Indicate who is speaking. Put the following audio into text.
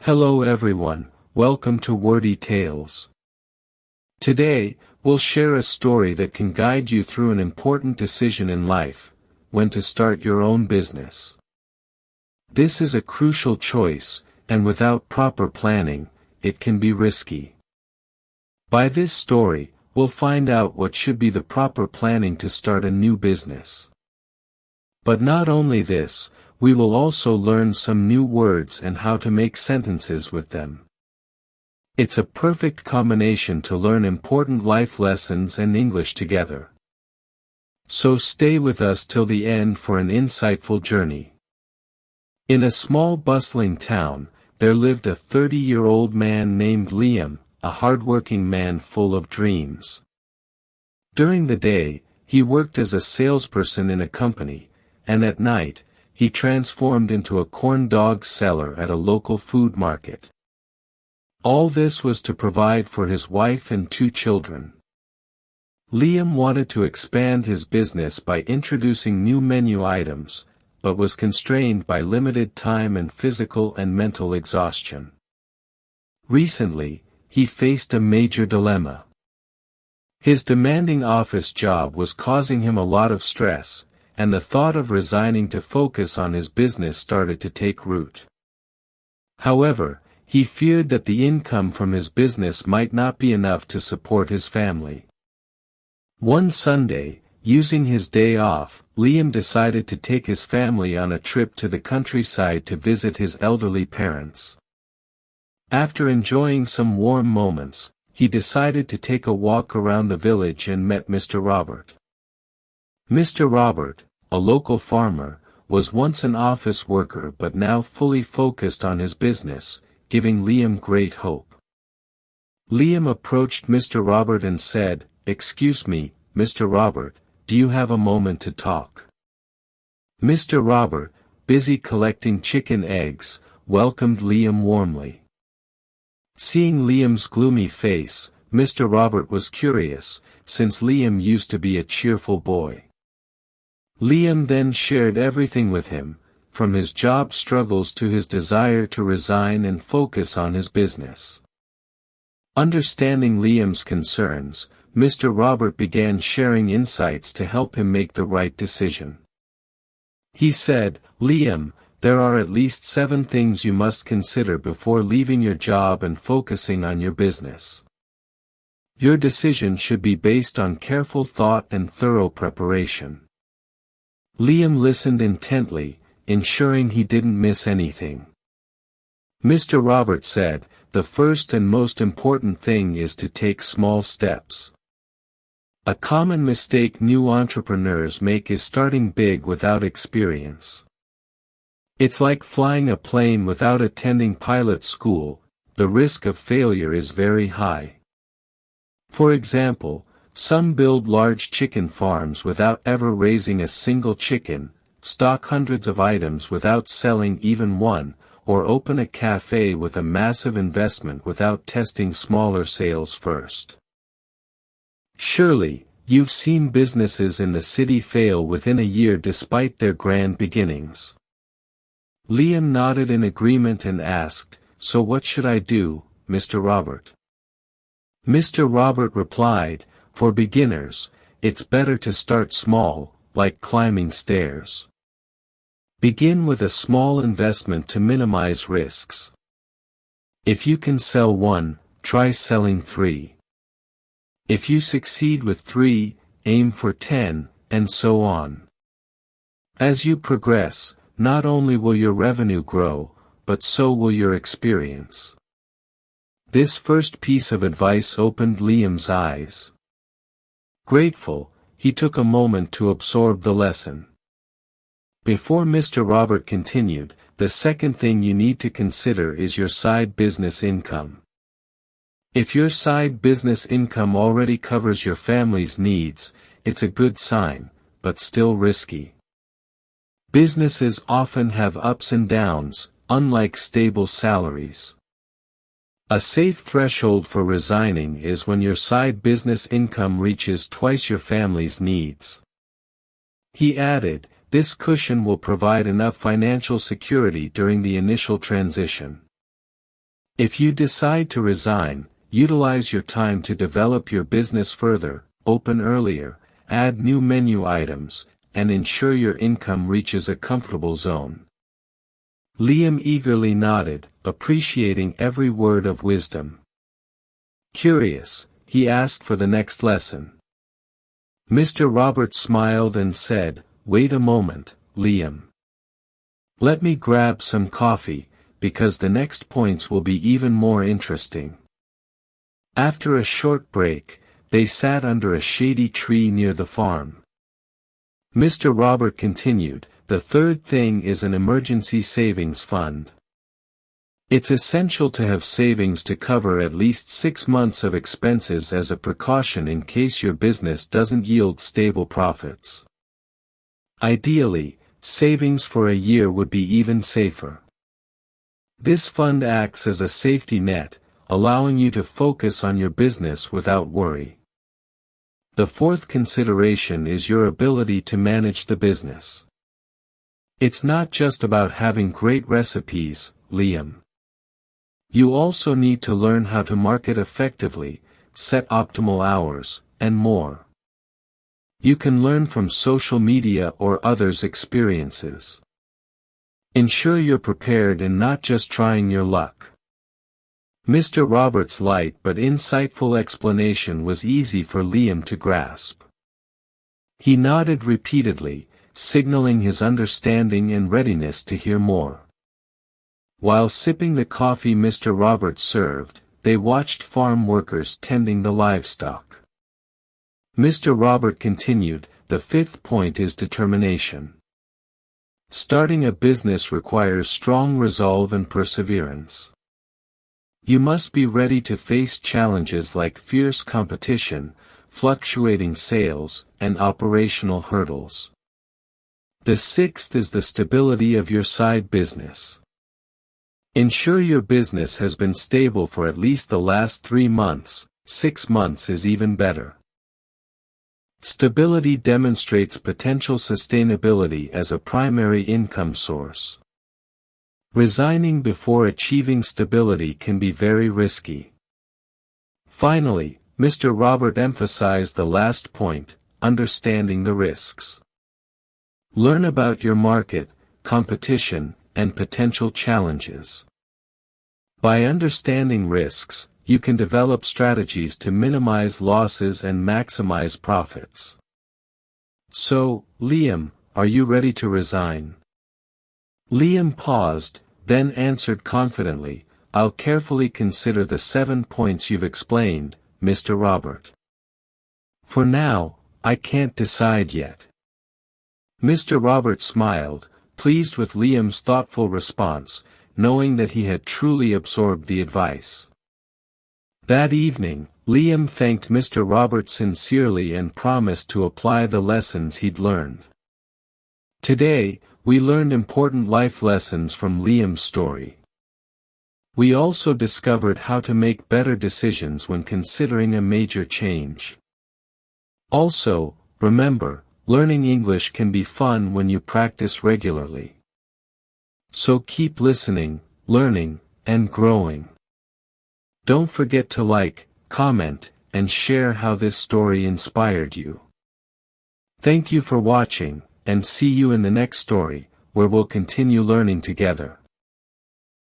Speaker 1: Hello everyone, welcome to Wordy Tales. Today, we'll share a story that can guide you through an important decision in life: when to start your own business. This is a crucial choice, and without proper planning, it can be risky. By this story, we'll find out what should be the proper planning to start a new business. But not only this, we will also learn some new words and how to make sentences with them. It's a perfect combination to learn important life lessons and English together. So stay with us till the end for an insightful journey. In a small bustling town, there lived a 30-year-old man named Liam, a hardworking man full of dreams. During the day, he worked as a salesperson in a company, and at night, he transformed into a corn dog seller at a local food market. All this was to provide for his wife and 2 children. Liam wanted to expand his business by introducing new menu items, but was constrained by limited time and physical and mental exhaustion. Recently, he faced a major dilemma. His demanding office job was causing him a lot of stress, and the thought of resigning to focus on his business started to take root. However, he feared that the income from his business might not be enough to support his family. One Sunday, using his day off, Liam decided to take his family on a trip to the countryside to visit his elderly parents. After enjoying some warm moments, he decided to take a walk around the village and met Mr. Robert. Mr. Robert, a local farmer, was once an office worker but now fully focused on his business, giving Liam great hope. Liam approached Mr. Robert and said, "Excuse me, Mr. Robert, do you have a moment to talk?" Mr. Robert, busy collecting chicken eggs, welcomed Liam warmly. Seeing Liam's gloomy face, Mr. Robert was curious, since Liam used to be a cheerful boy. Liam then shared everything with him, from his job struggles to his desire to resign and focus on his business. Understanding Liam's concerns, Mr. Robert began sharing insights to help him make the right decision. He said, "Liam, there are at least 7 things you must consider before leaving your job and focusing on your business. Your decision should be based on careful thought and thorough preparation." Liam listened intently, ensuring he didn't miss anything. Mr. Robert said, "The first and most important thing is to take small steps. A common mistake new entrepreneurs make is starting big without experience. It's like flying a plane without attending pilot school, the risk of failure is very high. For example, some build large chicken farms without ever raising a single chicken, stock hundreds of items without selling even one, or open a cafe with a massive investment without testing smaller sales first. Surely, you've seen businesses in the city fail within a year despite their grand beginnings." Liam nodded in agreement and asked, "So what should I do, Mr. Robert?" Mr. Robert replied, "For beginners, it's better to start small, like climbing stairs. Begin with a small investment to minimize risks. If you can sell 1, try selling 3. If you succeed with 3, aim for 10, and so on. As you progress, not only will your revenue grow, but so will your experience." This first piece of advice opened Liam's eyes. Grateful, he took a moment to absorb the lesson. Before Mr. Robert continued, the second thing you need to consider is your side business income. If your side business income already covers your family's needs, it's a good sign, but still risky. Businesses often have ups and downs, unlike stable salaries. A safe threshold for resigning is when your side business income reaches twice your family's needs. He added, "This cushion will provide enough financial security during the initial transition. If you decide to resign, utilize your time to develop your business further, open earlier, add new menu items, and ensure your income reaches a comfortable zone. Liam eagerly nodded, appreciating every word of wisdom. Curious, he asked for the next lesson. Mr. Robert smiled and said, "Wait a moment, Liam. Let me grab some coffee, because the next points will be even more interesting." After a short break, they sat under a shady tree near the farm. Mr. Robert continued, "The third thing is an emergency savings fund. It's essential to have savings to cover at least 6 months of expenses as a precaution in case your business doesn't yield stable profits. Ideally, savings for a year would be even safer. This fund acts as a safety net, allowing you to focus on your business without worry. The fourth consideration is your ability to manage the business. It's not just about having great recipes, Liam. You also need to learn how to market effectively, set optimal hours, and more. You can learn from social media or others' experiences. Ensure you're prepared and not just trying your luck." Mr. Robert's light but insightful explanation was easy for Liam to grasp. He nodded repeatedly, signaling his understanding and readiness to hear more. While sipping the coffee Mr. Robert served, they watched farm workers tending the livestock. Mr. Robert continued, "The fifth point is determination. Starting a business requires strong resolve and perseverance. You must be ready to face challenges like fierce competition, fluctuating sales, and operational hurdles. The sixth is the stability of your side business. Ensure your business has been stable for at least the last 3 months, 6 months is even better. Stability demonstrates potential sustainability as a primary income source. Resigning before achieving stability can be very risky." Finally, Mr. Robert emphasized the last point, understanding the risks. Learn about your market, competition, and potential challenges. By understanding risks, you can develop strategies to minimize losses and maximize profits. So, Liam, are you ready to resign? Liam paused, then answered confidently, "I'll carefully consider the 7 points you've explained, Mr. Robert. For now, I can't decide yet." Mr. Robert smiled, pleased with Liam's thoughtful response, knowing that he had truly absorbed the advice. That evening, Liam thanked Mr. Robert sincerely and promised to apply the lessons he'd learned. Today, we learned important life lessons from Liam's story. We also discovered how to make better decisions when considering a major change. Also, remember, learning English can be fun when you practice regularly. So keep listening, learning, and growing. Don't forget to like, comment, and share how this story inspired you. Thank you for watching, and see you in the next story, where we'll continue learning together.